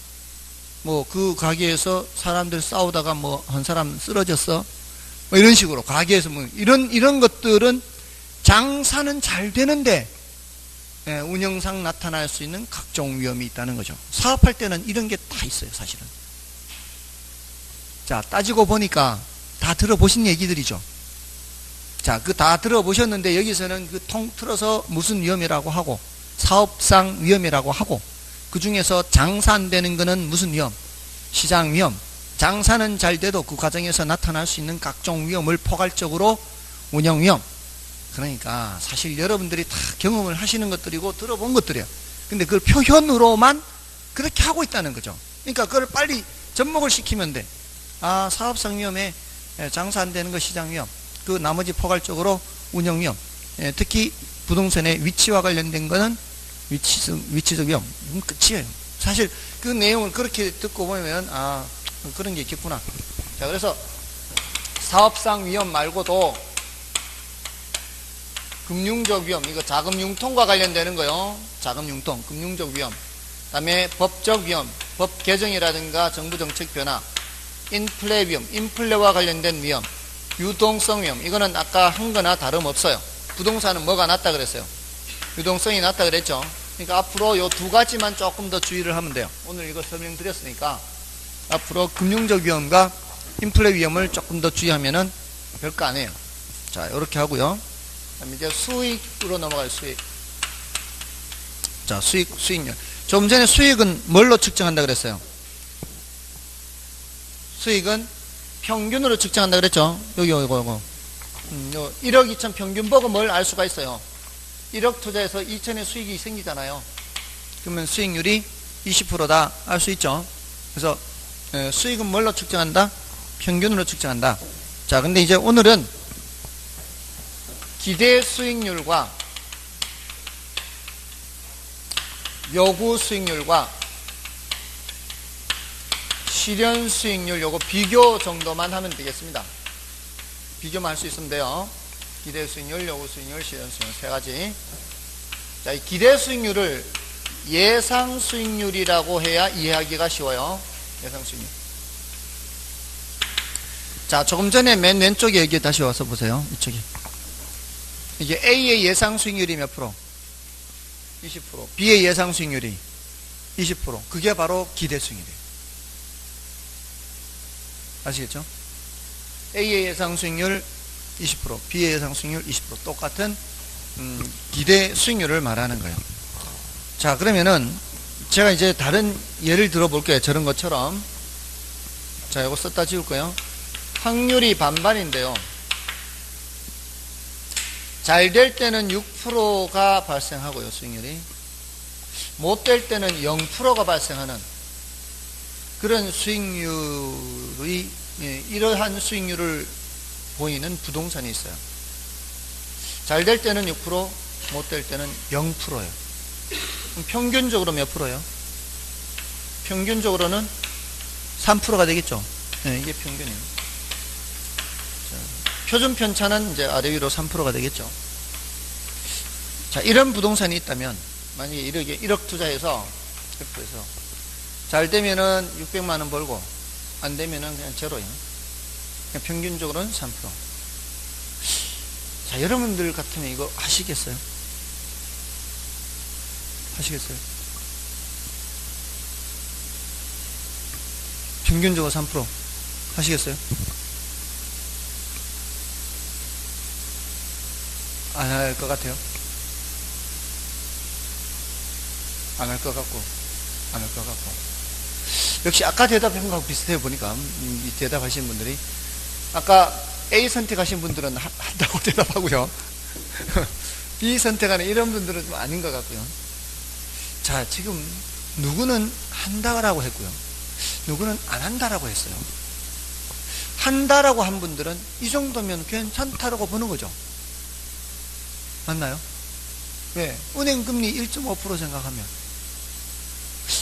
뭐 그 가게에서 사람들 싸우다가 뭐 한 사람 쓰러졌어. 뭐 이런 식으로 가게에서 뭐 이런 것들은 장사는 잘 되는데 운영상 나타날 수 있는 각종 위험이 있다는 거죠. 사업할 때는 이런 게 다 있어요, 사실은. 자, 따지고 보니까 다 들어보신 얘기들이죠. 자, 그 다 들어보셨는데 여기서는 그 통틀어서 무슨 위험이라고 하고 사업상 위험이라고 하고, 그 중에서 장사 안 되는 거는 무슨 위험? 시장 위험. 장사는 잘 돼도 그 과정에서 나타날 수 있는 각종 위험을 포괄적으로 운영 위험. 그러니까 사실 여러분들이 다 경험을 하시는 것들이고 들어본 것들이에요. 근데 그걸 표현으로만 그렇게 하고 있다는 거죠. 그러니까 그걸 빨리 접목을 시키면 돼. 아, 사업상 위험에 장사 안 되는 거 시장 위험. 그 나머지 포괄적으로 운영 위험. 특히 부동산의 위치와 관련된 거는 위치적 위험. 끝이에요. 사실 그 내용을 그렇게 듣고 보면 아, 그런 게 있겠구나. 자, 그래서 사업상 위험 말고도 금융적 위험, 이거 자금 융통과 관련되는 거요. 자금 융통, 금융적 위험. 그다음에 법적 위험, 법 개정이라든가 정부 정책 변화, 인플레 위험, 인플레와 관련된 위험, 유동성 위험. 이거는 아까 한 거나 다름없어요. 부동산은 뭐가 낫다 그랬어요? 유동성이 낫다 그랬죠. 그러니까 앞으로 요 두 가지만 조금 더 주의를 하면 돼요. 오늘 이거 설명드렸으니까 앞으로 금융적 위험과 인플레 위험을 조금 더 주의하면은 별거 아니에요. 자, 이렇게 하고요. 그다음에 이제 수익으로 넘어가요. 수익. 자, 수익률. 좀 전에 수익은 뭘로 측정한다 그랬어요? 수익은 평균으로 측정한다 그랬죠? 요거. 1억 2천 평균 보고 뭘 알 수가 있어요? 1억 투자해서 2천의 수익이 생기잖아요. 그러면 수익률이 20%다 알 수 있죠. 그래서 수익은 뭘로 측정한다? 평균으로 측정한다. 자, 근데 이제 오늘은 기대 수익률과 요구 수익률과 실현 수익률 요거 비교 정도만 하면 되겠습니다. 비교만 할 수 있으면 돼요. 기대 수익률, 요구 수익률, 실현 수익률 세 가지. 자, 이 기대 수익률을 예상 수익률이라고 해야 이해하기가 쉬워요. 예상 수익률. 자, 조금 전에 맨 왼쪽에 여기 다시 와서 보세요. 이쪽에. 이게 A의 예상 수익률이 몇 프로? 20%. B의 예상 수익률이 20%. 그게 바로 기대 수익률이에요. 아시겠죠? A의 예상 수익률 20%, B의 예상 수익률 20%. 똑같은 기대 수익률을 말하는 거예요. 자, 그러면은 제가 이제 다른 예를 들어볼게요. 저런 것처럼. 자, 이거 썼다 지울 거예요. 확률이 반반인데요. 잘 될 때는 6%가 발생하고요, 수익률이. 못 될 때는 0%가 발생하는 그런 수익률이, 이러한 수익률을 보이는 부동산이 있어요. 잘 될 때는 6%, 못 될 때는 0%예요. 평균적으로 몇 프로예요? 평균적으로는 3%가 되겠죠. 네, 이게 평균이에요. 자, 표준 편차는 이제 아래 위로 3%가 되겠죠. 자, 이런 부동산이 있다면, 만약에 1억 투자해서, 잘 되면은 600만원 벌고, 안 되면은 그냥 제로예요. 그냥 평균적으로는 3%. 자, 여러분들 같으면 이거 하시겠어요? 하시겠어요? 평균적으로 3% 하시겠어요? 안 할 것 같아요? 안 할 것 같고, 안 할 것 같고. 역시 아까 대답한 거하고 비슷해요, 보니까. 이 대답하신 분들이. 아까 A 선택하신 분들은 한다고 대답하고요. B 선택하는 이런 분들은 좀 아닌 것 같고요. 자, 지금 누구는 한다라고 했고요. 누구는 안 한다라고 했어요. 한다라고 한 분들은 이 정도면 괜찮다라고 보는 거죠. 맞나요? 왜? 은행 금리 1.5% 생각하면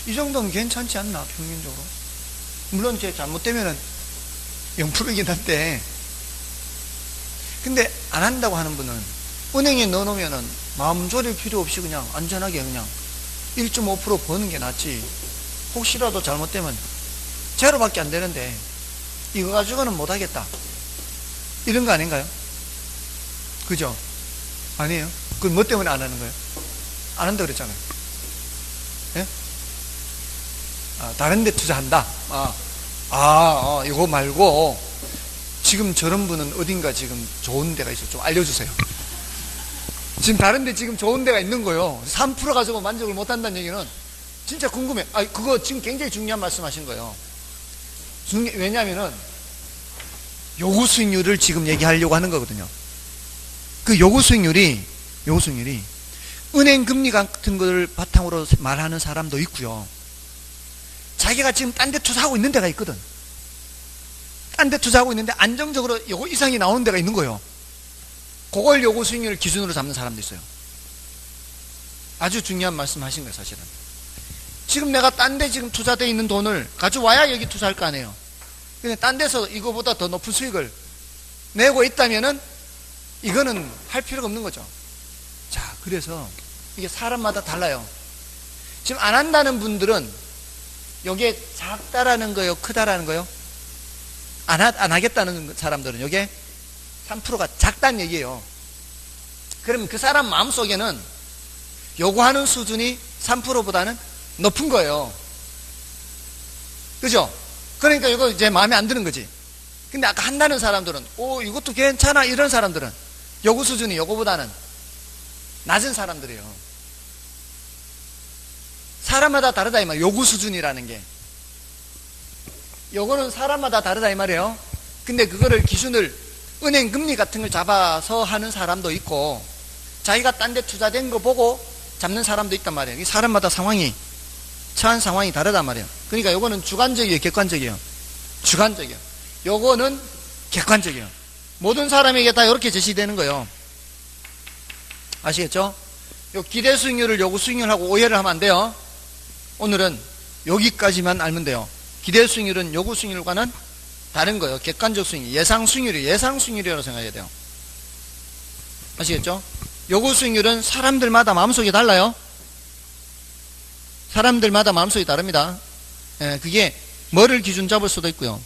이 정도면 괜찮지 않나, 평균적으로? 물론 제 잘못되면은 0%이긴 한데, 근데 안 한다고 하는 분은 은행에 넣어놓으면은 마음 졸일 필요 없이 그냥 안전하게 그냥 1.5% 버는 게 낫지. 혹시라도 잘못되면 제로밖에 안 되는데 이거 가지고는 못하겠다, 이런 거 아닌가요? 그죠? 아니에요? 그건 뭐 때문에 안 하는 거예요? 안 한다 그랬잖아요. 예? 다른 데 투자한다. 이거 말고 지금 저런 분은 어딘가 지금 좋은 데가 있어요. 좀 알려주세요. 지금 다른 데 지금 좋은 데가 있는 거예요. 3% 가지고 만족을 못 한다는 얘기는 진짜 궁금해. 그거 지금 굉장히 중요한 말씀 하신 거예요. 왜냐면은 요구 수익률을 지금 얘기하려고 하는 거거든요. 그 요구 수익률이 은행 금리 같은 걸 바탕으로 말하는 사람도 있고요. 자기가 지금 딴 데 투자하고 있는 데가 있거든. 딴 데 투자하고 있는데 안정적으로 요거 이상이 나오는 데가 있는 거예요. 그걸 요구 수익률 기준으로 잡는 사람도 있어요. 아주 중요한 말씀 하신 거예요, 사실은. 지금 내가 딴 데 지금 투자되어 있는 돈을 가져와야 여기 투자할 거 아니에요. 근데 딴 데서 이거보다 더 높은 수익을 내고 있다면은 이거는 할 필요가 없는 거죠. 자, 그래서 이게 사람마다 달라요. 지금 안 한다는 분들은 여기에 작다라는 거요, 크다라는 거요? 안 하겠다는 사람들은 여기에 3%가 작다는 얘기예요. 그러면 그 사람 마음속에는 요구하는 수준이 3%보다는 높은 거예요. 그죠? 그러니까 이거 이제 마음에 안 드는 거지. 근데 아까 한다는 사람들은 이것도 괜찮아, 이런 사람들은 요구 수준이 요거보다는 낮은 사람들이에요. 사람마다 다르다 이 말이에요. 요구 수준이라는 게 요거는 사람마다 다르다 이 말이에요. 근데 그거를 기준을 은행 금리 같은 걸 잡아서 하는 사람도 있고, 자기가 딴 데 투자된 거 보고 잡는 사람도 있단 말이에요. 이 사람마다 상황이, 처한 상황이 다르단 말이에요. 그러니까 요거는 주관적이에요, 객관적이에요? 주관적이에요. 요거는 객관적이에요. 모든 사람에게 다 이렇게 제시되는 거예요. 아시겠죠? 요 기대 수익률을 요구 수익률하고 오해를 하면 안 돼요. 오늘은 여기까지만 알면 돼요. 기대 수익률은 요구 수익률과는 다른 거예요. 객관적 수익률, 예상 수익률이 예상 수익률이라고 생각해야 돼요. 아시겠죠? 요구 수익률은 사람들마다 마음속이 달라요. 사람들마다 마음속이 다릅니다. 그게 뭐를 기준 잡을 수도 있고요.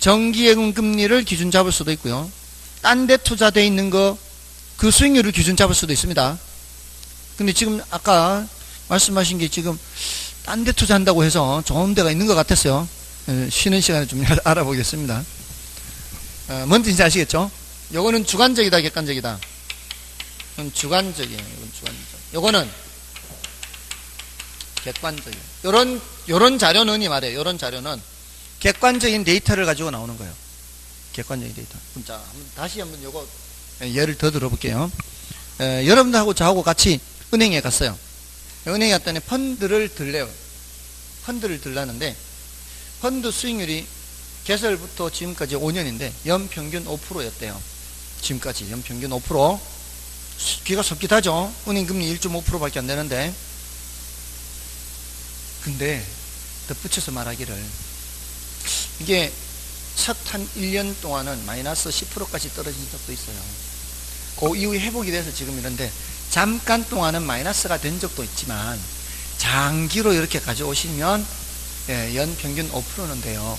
정기예금 금리를 기준 잡을 수도 있고요. 딴 데 투자되어 있는 거, 그 수익률을 기준 잡을 수도 있습니다. 근데 지금 아까 말씀하신 게 지금 딴 데 투자한다고 해서 좋은 데가 있는 것 같았어요. 쉬는 시간에 좀 알아보겠습니다. 뭔 뜻인지 아시겠죠? 요거는 주관적이다, 객관적이다? 이건 주관적이에요. 이건 주관적. 요거는 객관적이에요. 요런 자료는 이 말이에요. 요런 자료는 객관적인 데이터를 가지고 나오는 거예요. 객관적인 데이터. 자, 다시 한번 요거 예를 더 들어볼게요. 여러분들하고 저하고 같이 은행에 갔어요. 은행에 갔더니 펀드를 들래요. 펀드를 들라는데 펀드 수익률이 개설부터 지금까지 5년인데 연평균 5%였대요. 지금까지 연평균 5%. 귀가 솔깃하죠. 은행금리 1.5%밖에 안 되는데. 근데 덧붙여서 말하기를 이게 첫 한 1년 동안은 마이너스 10%까지 떨어진 적도 있어요. 그 이후에 회복이 돼서 지금 이런데 잠깐 동안은 마이너스가 된 적도 있지만 장기로 이렇게 가져오시면 연평균 5%는 돼요.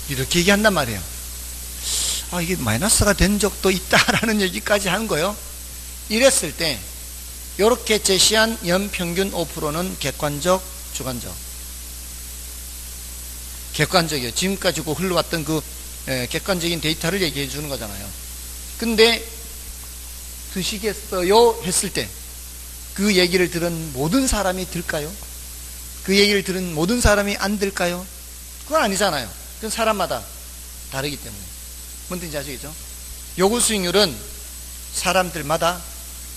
이렇게 얘기한단 말이에요. 아, 이게 마이너스가 된 적도 있다라는 얘기까지 한 거예요. 이랬을 때 이렇게 제시한 연평균 5%는 객관적, 주관적? 객관적이에요. 지금까지 흘러왔던 그 객관적인 데이터를 얘기해 주는 거잖아요. 근데 드시겠어요? 했을 때 그 얘기를 들은 모든 사람이 들까요? 그 얘기를 들은 모든 사람이 안 들까요? 그건 아니잖아요. 그건 사람마다 다르기 때문에. 뭔 뜻인지 아시겠죠? 요구 수익률은 사람들마다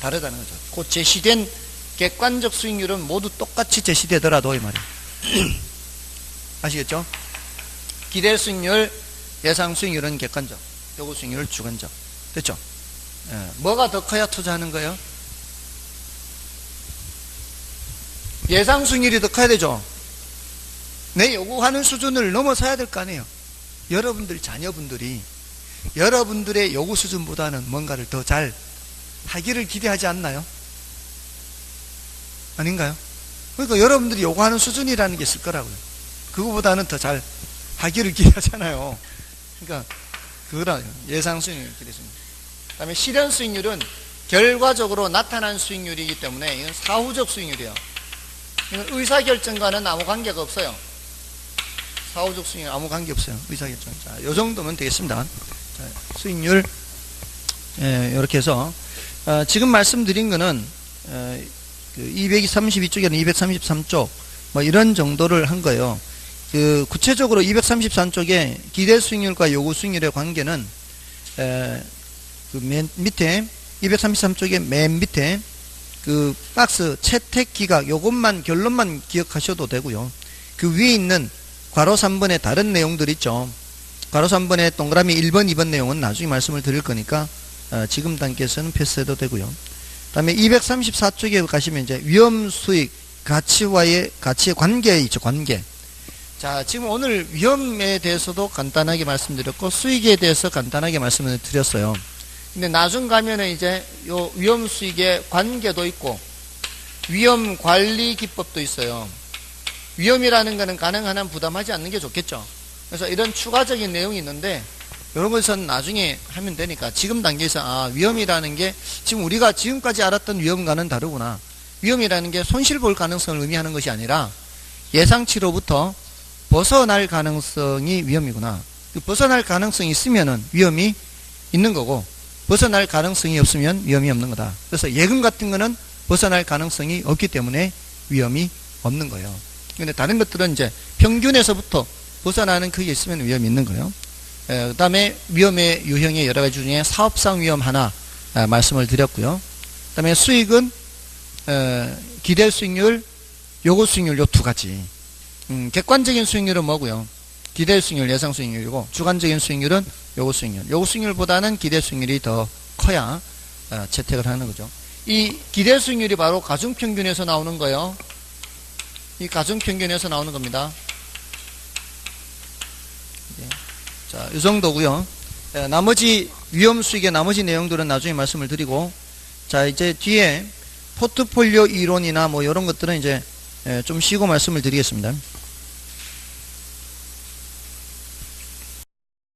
다르다는 거죠. 그 제시된 객관적 수익률은 모두 똑같이 제시되더라도 이 말이에요. 아시겠죠? 기대 수익률, 예상 수익률은 객관적, 요구 수익률 주관적. 됐죠? 뭐가 더 커야 투자하는 거예요? 예상 수익률이 더 커야 되죠. 내 요구하는 수준을 넘어서야 될 거 아니에요. 여러분들 자녀분들이 여러분들의 요구 수준보다는 뭔가를 더 잘 하기를 기대하지 않나요? 아닌가요? 그러니까 여러분들이 요구하는 수준이라는 게 있을 거라고요. 그거보다는 더 잘 하기를 기대하잖아요. 그러니까 그거라 예상 수익률, 기대 수익률. 그 다음에 실현 수익률은 결과적으로 나타난 수익률이기 때문에 이건 사후적 수익률이에요. 이건 의사결정과는 아무 관계가 없어요. 사후적 수익률 아무 관계 없어요. 의사결정. 자, 요 정도면 되겠습니다. 자, 수익률 이렇게 해서 지금 말씀드린 거는 232쪽에는 233쪽 뭐 이런 정도를 한 거예요. 구체적으로 233쪽에 기대 수익률과 요구 수익률의 관계는 그 맨 밑에 233쪽에 맨 밑에 그 박스 채택 기각 요것만 결론만 기억하셔도 되고요. 그 위에 있는 괄호 3번의 다른 내용들 있죠. 괄호 3번의 동그라미 1번, 2번 내용은 나중에 말씀을 드릴 거니까 지금 단계에서는 패스해도 되고요. 그 다음에 234쪽에 가시면 이제 위험 수익 가치의 관계 있죠. 관계. 자, 지금 오늘 위험에 대해서도 간단하게 말씀드렸고 수익에 대해서 간단하게 말씀을 드렸어요. 근데 나중 가면은 이제 요 위험 수익의 관계도 있고 위험 관리 기법도 있어요. 위험이라는 거는 가능한 한 부담하지 않는 게 좋겠죠. 그래서 이런 추가적인 내용이 있는데 이런 것은 나중에 하면 되니까 지금 단계에서 위험이라는 게 지금 우리가 지금까지 알았던 위험과는 다르구나. 위험이라는 게 손실 볼 가능성을 의미하는 것이 아니라 예상치로부터 벗어날 가능성이 위험이구나. 그 벗어날 가능성이 있으면은 위험이 있는 거고 벗어날 가능성이 없으면 위험이 없는 거다. 그래서 예금 같은 거는 벗어날 가능성이 없기 때문에 위험이 없는 거예요. 근데 다른 것들은 이제 평균에서부터 벗어나는 그게 있으면 위험이 있는 거예요. 그 다음에 위험의 유형의 여러 가지 중에 사업상 위험 하나 말씀을 드렸고요. 그 다음에 수익은 기대 수익률, 요구 수익률 요 두 가지. 객관적인 수익률은 뭐고요? 기대 수익률, 예상 수익률이고 주관적인 수익률은 요구 수익률. 요구 수익률보다는 기대 수익률이 더 커야 채택을 하는 거죠. 이 기대 수익률이 바로 가중평균에서 나오는 거예요. 이 가중평균에서 나오는 겁니다. 자, 이 정도고요. 나머지 위험 수익의 나머지 내용들은 나중에 말씀을 드리고 자, 이제 뒤에 포트폴리오 이론이나 뭐 이런 것들은 이제 좀 쉬고 말씀을 드리겠습니다.